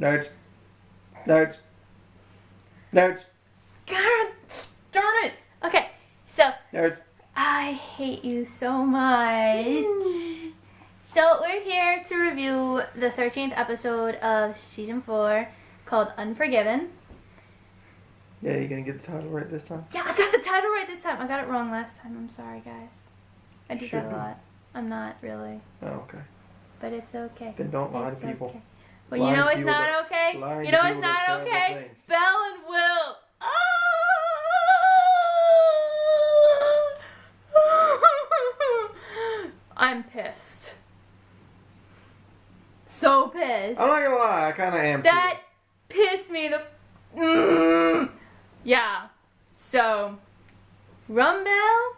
Nerds. Nerds. Nerds. God darn it. Okay, so Nerds. I hate you so much. So we're here to review the 13th episode of season 4 called Unforgiven. Yeah, you gonna get the title right this time? Yeah, I got the title right this time. I got it wrong last time. I'm sorry, guys. I do that a Shouldn't. lot. I'm not really, Oh, okay. but it's okay. Then don't lie It's to people. okay. Well, Lying you know to it's people not okay? lying You to know it's people does not terrible okay? things. Belle and Will. I'm pissed. So pissed. I'm not gonna lie, I kinda am That pissed me the... Yeah. So, Rumpel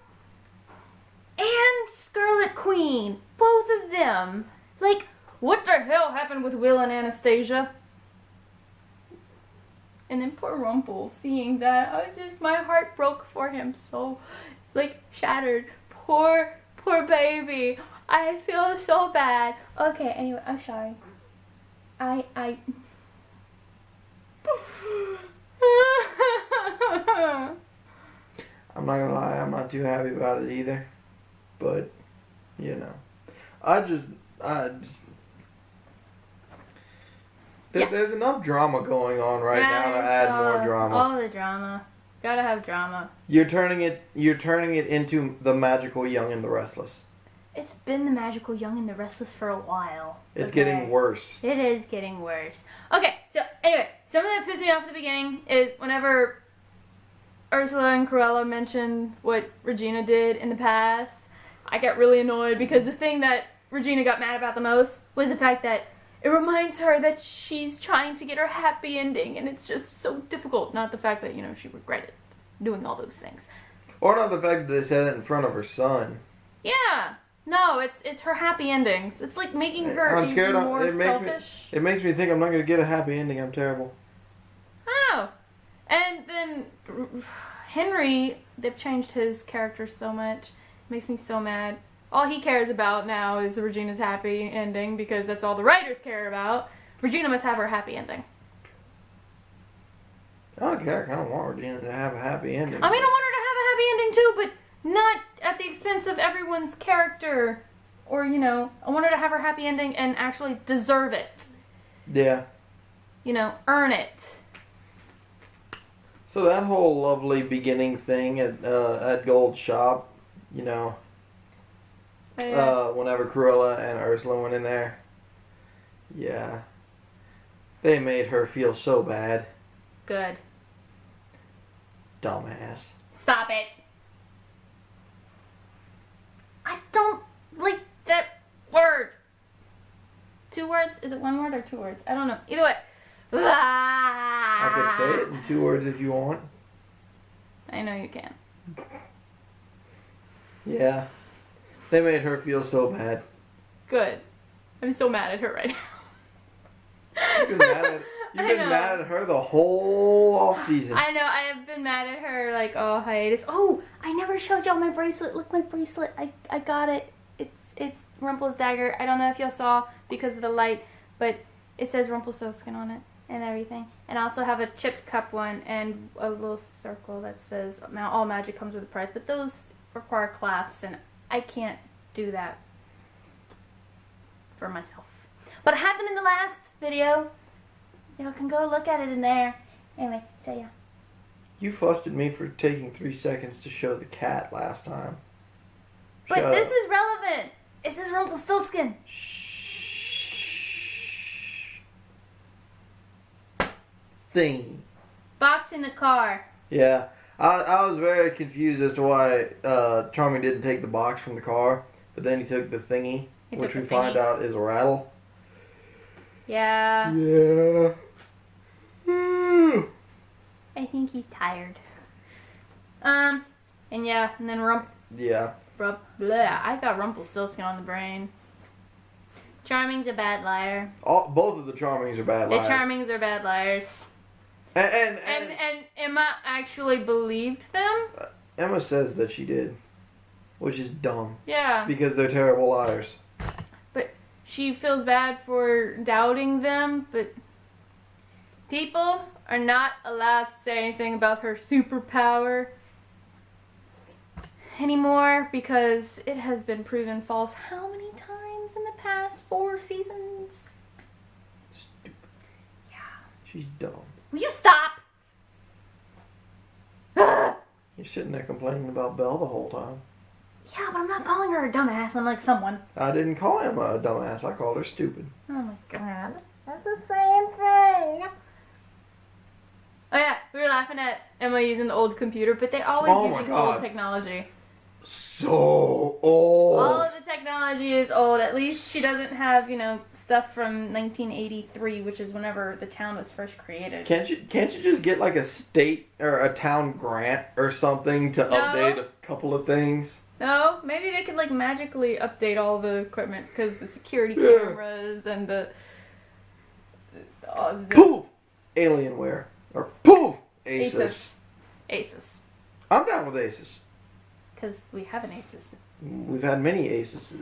and Scarlet Queen, both of them. Like, what the hell happened with Will and Anastasia? And then poor Rumpel, seeing that, my heart broke for him so, like, shattered. Poor baby. I feel so bad. Okay, anyway, I'm sorry. I'm not gonna lie, I'm not too happy about it either. But, you know. There's enough drama going on right now to add more drama. All the drama. Gotta have drama. You're turning it into the magical young and the restless. It's been the magical young and the restless for a while. It's Okay? getting worse. It is getting worse. Okay, so anyway, something that pissed me off at the beginning is whenever Ursula and Cruella mentioned what Regina did in the past, I got really annoyed because the thing that Regina got mad about the most was the fact that it reminds her that she's trying to get her happy ending, and it's just so difficult. Not the fact that, you know, she regretted doing all those things. Or not the fact that they said it in front of her son. Yeah. No, it's her happy endings. It's like making her I'm scared even more it makes selfish. It makes me think I'm not going to get a happy ending. I'm terrible. Oh. And then Henry, they've changed his character so much. It makes me so mad. All he cares about now is Regina's happy ending because that's all the writers care about. Regina must have her happy ending. I don't care. I kind of want Regina to have a happy ending. I mean, I want her to have a happy ending too, but not at the expense of everyone's character. Or, you know, I want her to have her happy ending and actually deserve it. Yeah. You know, earn it. So that whole lovely beginning thing at Gold's shop, you know, whenever Cruella and Ursula went in there, yeah, they made her feel so bad. Good. Dumbass. Stop it. I don't like that word. 2 words? Is it 1 word or 2 words? I don't know. Either way. I could say it in 2 words if you want. I know you can. Yeah. They made her feel so bad. Good. I'm so mad at her right now. You've been mad at her the whole off season. I know. I have been mad at her like all hiatus. Oh, I never showed y'all my bracelet. Look, my bracelet. I got it. It's Rumples Dagger. I don't know if y'all saw because of the light, but it says Rumpelstiltskin on it and everything. And I also have a chipped cup one and a little circle that says all magic comes with a price. But those require clasps, and I can't do that for myself. But I had them in the last video. Y'all can go look at it in there. Anyway, so yeah. You fussed at me for taking 3 seconds to show the cat last time. But Shut this up. is relevant. This is Rumpelstiltskin. Thing. Box in the car. Yeah. I was very confused as to why Charming didn't take the box from the car, but then he took the thingy, which we find out is a rattle. Yeah. Yeah. I think he's tired. And yeah, and then Yeah. blah, I got Rumpelstiltskin on the brain. Charming's a bad liar. Both of the Charmings are bad liars. The Charmings are bad liars. And Emma actually believed them? Emma says that she did, which is dumb. Yeah. Because they're terrible liars. But she feels bad for doubting them, but people are not allowed to say anything about her superpower anymore because it has been proven false how many times in the past 4 seasons? Stupid. Yeah. She's dumb. Will you stop? You're sitting there complaining about Belle the whole time. Yeah, but I'm not calling her a dumbass. I'm like someone. I didn't call him a dumbass. I called her stupid. Oh my god. That's the same thing. Oh yeah, we were laughing at Emma using the old computer, but they always using old technology. So old. All of the technology is old. At least she doesn't have, stuff from 1983, which is whenever the town was first created. Can't you just get like a state or a town grant or something to update a couple of things? No, maybe they could like magically update all the equipment because the security cameras and the poof, Alienware or poof, Asus. Asus. I'm down with Asus. Because we have an Asus. We've had many Asus.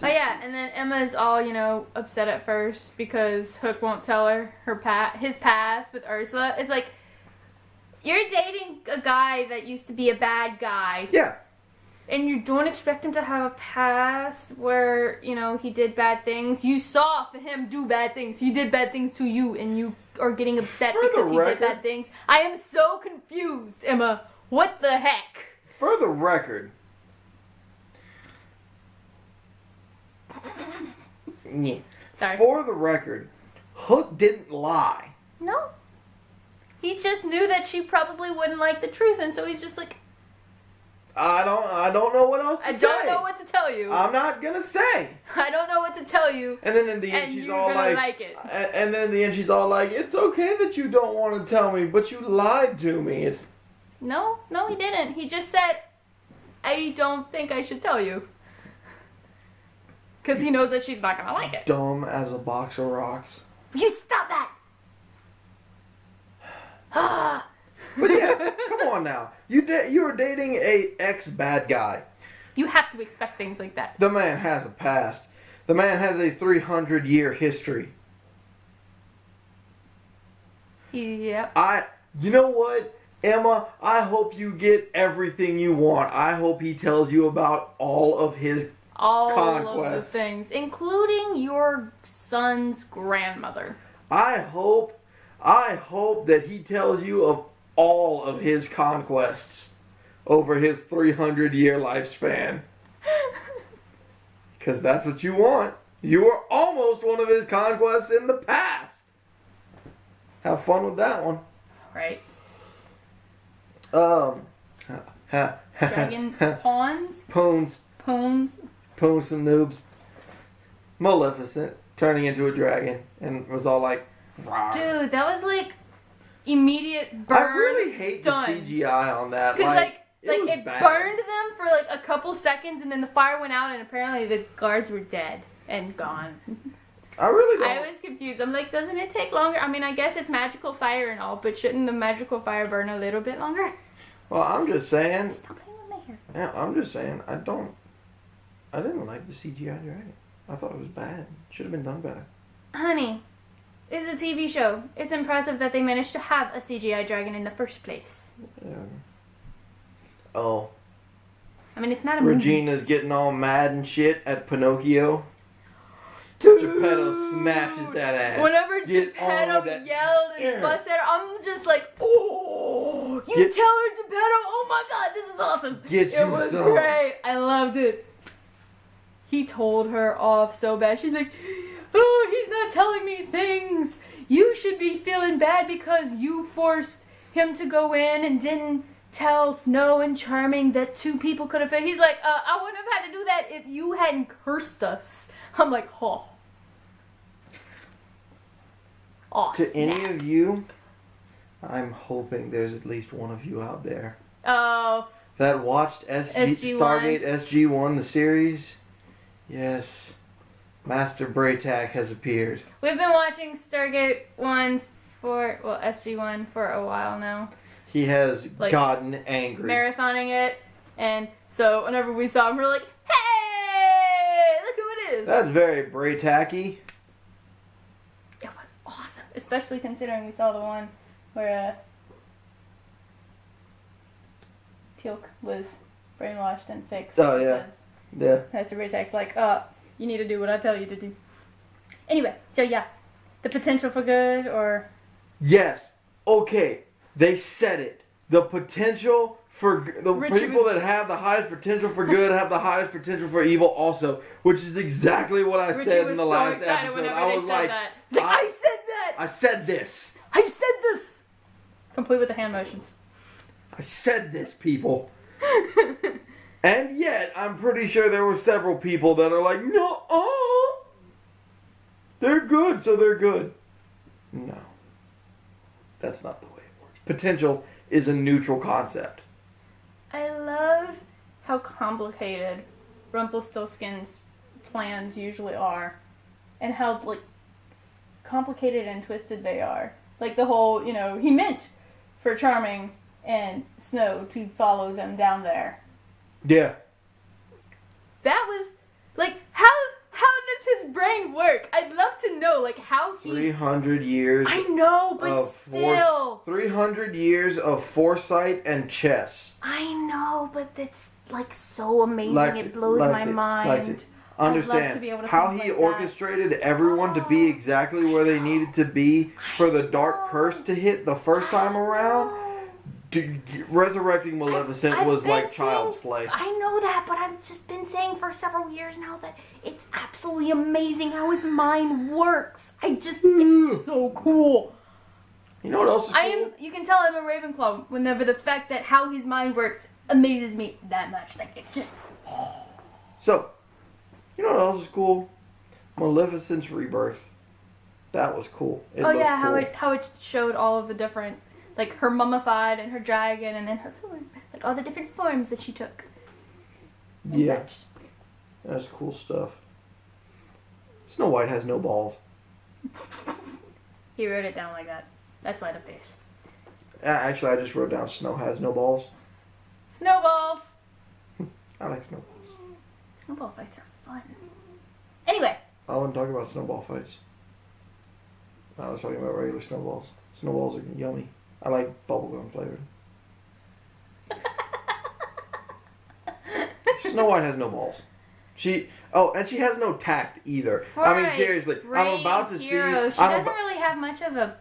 Oh yeah, and then Emma's all, upset at first because Hook won't tell her his past with Ursula. It's like, you're dating a guy that used to be a bad guy. Yeah. And you don't expect him to have a past where, he did bad things. You saw him do bad things. He did bad things to you, and you are getting upset because he did bad things. I am so confused, Emma. What the heck? For the record, Sorry. For the record, Hook didn't lie. No. He just knew that she probably wouldn't like the truth, and so he's just like, I don't know what else to say. I don't know what to tell you. I'm not gonna say. I don't know what to tell you. And then in the end, she's all like it. And then in the end, she's all like, "It's okay that you don't want to tell me, but you lied to me." It's No, he didn't. He just said, "I don't think I should tell you," because he knows that she's not gonna like it. Dumb as a box of rocks. You stop that. But yeah, come on now. You were dating a ex-bad guy. You have to expect things like that. The man has a past. The man has a 300-year history. Yep. You know what, Emma? I hope you get everything you want. I hope he tells you about all of his conquests. Of the things, including your son's grandmother. I hope that he tells you of all of his conquests over his 300-year lifespan. Because that's what you want. You were almost one of his conquests in the past. Have fun with that one. Right. Dragon pawns? Pones Pones? some noobs. Maleficent turning into a dragon and was all like, rawr. Dude, that was like immediate burn. I really hate the CGI on that. Because it burned them for like a couple seconds and then the fire went out and apparently the guards were dead and gone. I really don't. I was confused. I'm like, doesn't it take longer? I mean, I guess it's magical fire and all, but shouldn't the magical fire burn a little bit longer? Well, I'm just saying. Stop playing with my hair. Yeah, I'm just saying. I didn't like the CGI dragon. I thought it was bad. Should have been done better. Honey, it's a TV show. It's impressive that they managed to have a CGI dragon in the first place. Yeah. Oh. I mean, it's not a movie. Regina's getting all mad and shit at Pinocchio. Geppetto smashes that ass. Whenever Geppetto yelled and busted her, I'm just like, oh, tell her, Geppetto, oh my god, this is awesome. It was great. I loved it. He told her off so bad. She's like, oh, he's not telling me things. You should be feeling bad because you forced him to go in and didn't tell Snow and Charming that 2 people could have... He's like, I wouldn't have had to do that if you hadn't cursed us. I'm like, oh. To any of you, I'm hoping there's at least one of you out there. Oh. That watched Stargate SG-1, the series. Yes. Master Braytac has appeared. We've been watching Stargate 1 SG-1 for a while now. He has gotten angry. Marathoning it, and so whenever we saw him, we're like, hey, look who it is. That's very Braytac-y. It was awesome. especially considering we saw the one where Teal'c was brainwashed and fixed. Oh, yeah. Yeah. Master Baytek's like, you need to do what I tell you to do. Anyway, so yeah, the potential for good, or... Yes. Okay. They said it. The potential for... The Richie people was- that have the highest potential for good have the highest potential for evil also, which is exactly what I Richie said was in the so last excited episode. whenever I they was said like, that. He's like, I said that! I said this. I said this! Complete with the hand motions. I said this, people. And yet, I'm pretty sure there were several people that are like, no, they're good, so they're good. No. That's not the way it works. Potential is a neutral concept. I love how complicated Rumpelstiltskin's plans usually are. And how, like, complicated and twisted they are. Like the whole, he meant for Charming and Snow to follow them down there. Yeah. That was, like, how does his brain work? I'd love to know, like, how he... 300 years. I know, but still. 300 years of foresight and chess. I know, but it's, like, so amazing. It blows my mind. Lexi, understand to be able to how think he like that. orchestrated everyone to be exactly where they needed to be for the dark curse to hit the first time around. Resurrecting Maleficent I've was been like saying- child's play. I know that, but I've just been saying for several years now that it's absolutely amazing how his mind works. It's so cool. You know what else is cool? You can tell I'm a Ravenclaw whenever the fact that how his mind works amazes me that much. Like, it's just... So, you know what else is cool? Maleficent's rebirth. That was cool. It looked cool. how it showed all of the different, like, her mummified and her dragon and then her form. Like, all the different forms that she took. And Yeah. such. That's cool stuff. Snow White has no balls. He wrote it down like that. That's why the face. Actually, I just wrote down Snow has no balls. Snowballs! I like snowballs. Snowball fights are fun. Anyway. I wasn't talking about snowball fights. I was talking about regular snowballs. Snowballs are yummy. I like bubblegum flavored. Snow White has no balls. And she has no tact either. I mean, seriously, I'm about to see. She doesn't really have much of a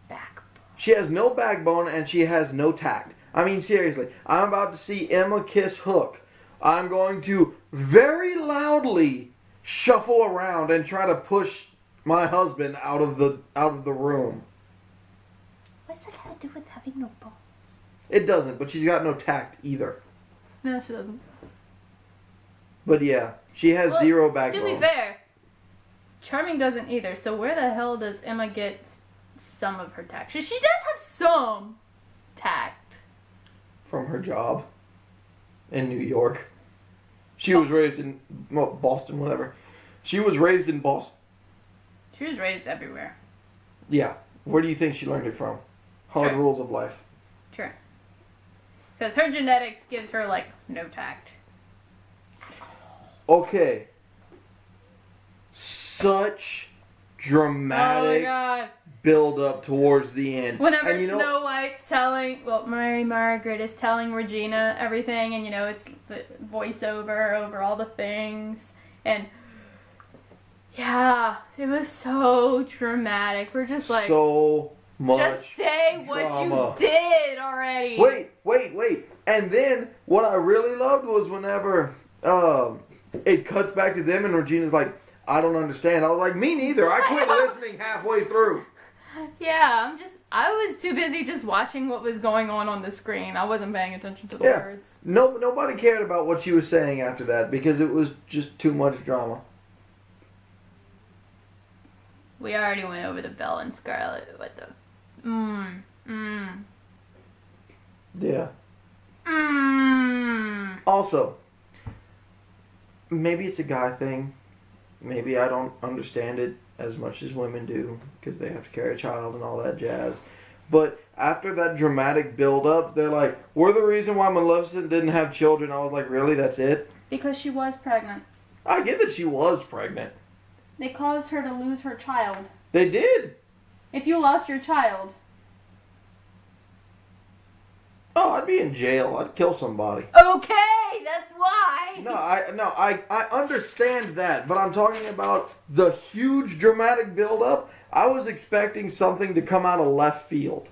backbone. She has no backbone and she has no tact. I mean, seriously, I'm about to see Emma kiss Hook. I'm going to very loudly shuffle around and try to push my husband out of the room. What's that got to do with having no balls? It doesn't, but she's got no tact either. No, she doesn't. But yeah, she has zero backbone. To be fair, Charming doesn't either. So where the hell does Emma get some of her tact? She does have some tact. From her job in New York. She was raised in Boston, whatever. She was raised in Boston. She was raised everywhere. Yeah. Where do you think she learned it from? Hard Sure. rules of life. Sure. Because her genetics gives her, like, no tact. Okay. Such dramatic build up towards the end. Whenever and Snow White's Mary Margaret is telling Regina everything, and it's the voiceover over all the things, and yeah, it was so dramatic. We're just like, so much just say drama. what you did already. Wait. And then what I really loved was whenever it cuts back to them and Regina's like, I don't understand. I was like, me neither. I quit listening halfway through. Yeah, I was too busy just watching what was going on the screen. I wasn't paying attention to the words. Nobody cared about what she was saying after that because it was just too much drama. We already went over the Belle and Scarlett. What the? Yeah. Also, maybe it's a guy thing. Maybe I don't understand it as much as women do because they have to carry a child and all that jazz. But after that dramatic build-up, they're like, we're the reason why Maleficent didn't have children. I was like, really? That's it? Because she was pregnant. I get that she was pregnant. They caused her to lose her child. They did. If you lost your child. Oh, I'd be in jail. I'd kill somebody. Okay, that's why. No, I understand that, but I'm talking about the huge dramatic buildup. I was expecting something to come out of left field.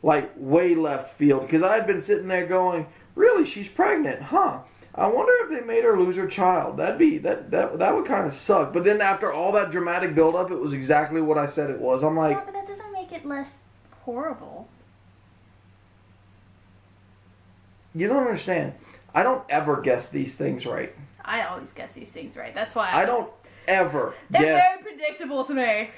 Like, way left field. Because I had been sitting there going, really, she's pregnant, huh? I wonder if they made her lose her child. That would kind of suck. But then after all that dramatic buildup, it was exactly what I said it was. I'm like... Yeah, but that doesn't make it less horrible. You don't understand. I don't ever guess these things right. I always guess these things right. That's why I don't ever They're guess. very predictable to me.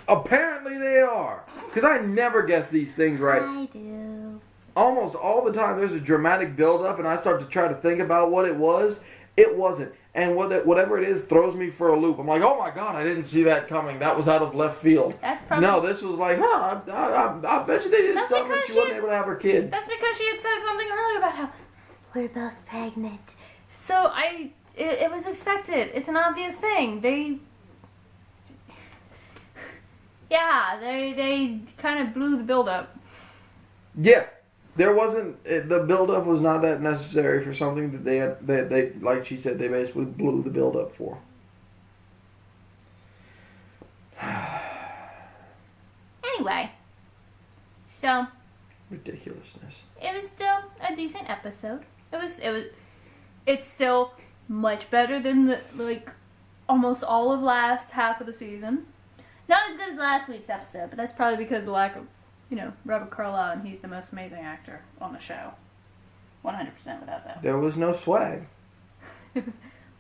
Apparently they are. Because I never guess these things right. I do. Almost all the time there's a dramatic build-up and I start to try to think about what it was. It wasn't. And whatever it is throws me for a loop. I'm like, oh my god, I didn't see that coming. That was out of left field. That's probably... No, this was like, I bet you they did something when she wasn't able to have her kid. That's because she had said something earlier about how we're both pregnant. So it was expected. It's an obvious thing. They kind of blew the build-up. Yeah. There wasn't, the build-up was not that necessary for something that they like she said, they basically blew the build-up for. Anyway, so. Ridiculousness. It was still a decent episode. It's still much better than almost all of last half of the season. Not as good as last week's episode, but that's probably because of the lack of, Robert Carlyle, and he's the most amazing actor on the show. 100% without that. There was no swag. Well,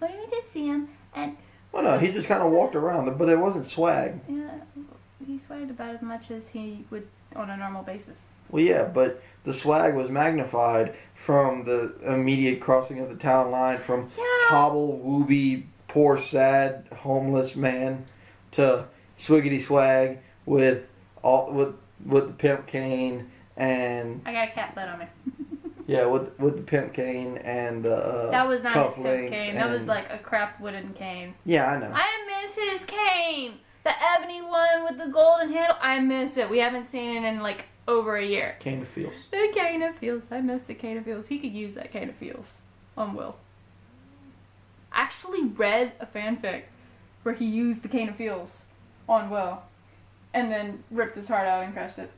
we did see him, and... Well, no, he just kind of walked around, but it wasn't swag. Yeah, he swagged about as much as he would on a normal basis. Well, yeah, but the swag was magnified from the immediate crossing of the town line, from hobble, wooby, poor, sad, homeless man, to swiggity swag with the pimp cane and... I got a cat foot on me. Yeah, with the pimp cane and the that was not his pimp cufflinks cane. That was like a crap wooden cane. Yeah, I know. I miss his cane! The ebony one with the golden handle. I miss it. We haven't seen it in over a year. Cane of Feels. The cane of Feels. I miss the cane of Feels. He could use that cane of Feels on Will. I actually read a fanfic where he used the cane of Feels on Will and then ripped his heart out and crushed it.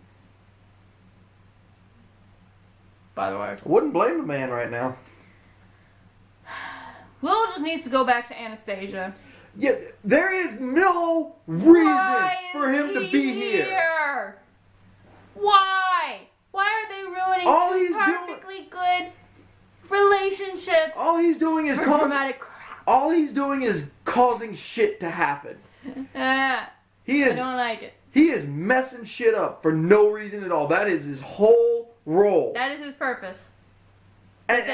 By the way. I wouldn't blame the man right now. Will just needs to go back to Anastasia. Yeah, there is no reason for him to be here. Why? Why are they ruining perfectly good relationships? All he's doing is dramatic crap. All he's doing is causing shit to happen. I don't like it. He is messing shit up for no reason at all. That is his whole role. That is his purpose. And he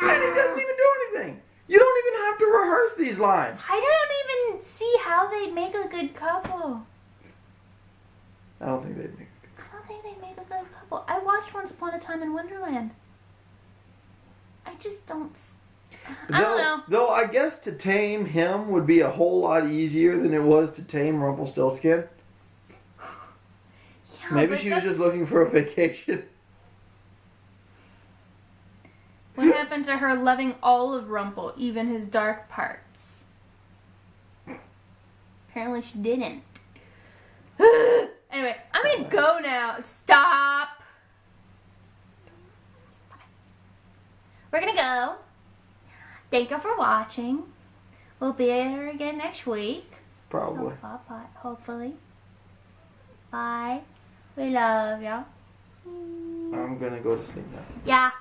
doesn't even do anything. You don't even have to rehearse these lines. I don't even see how they'd make a good couple. I don't think they'd make a good couple. I don't think they'd make a good couple. I watched Once Upon a Time in Wonderland. I just don't... I don't know. Though I guess to tame him would be a whole lot easier than it was to tame Rumpelstiltskin. Yeah, maybe she was just looking for a vacation. What happened to her loving all of Rumple, even his dark parts? Apparently she didn't. Anyway, I'm gonna go now. Stop! We're gonna go. Thank you for watching. We'll be here again next week. Probably. Hopefully. Bye. We love y'all. I'm gonna go to sleep now. Yeah.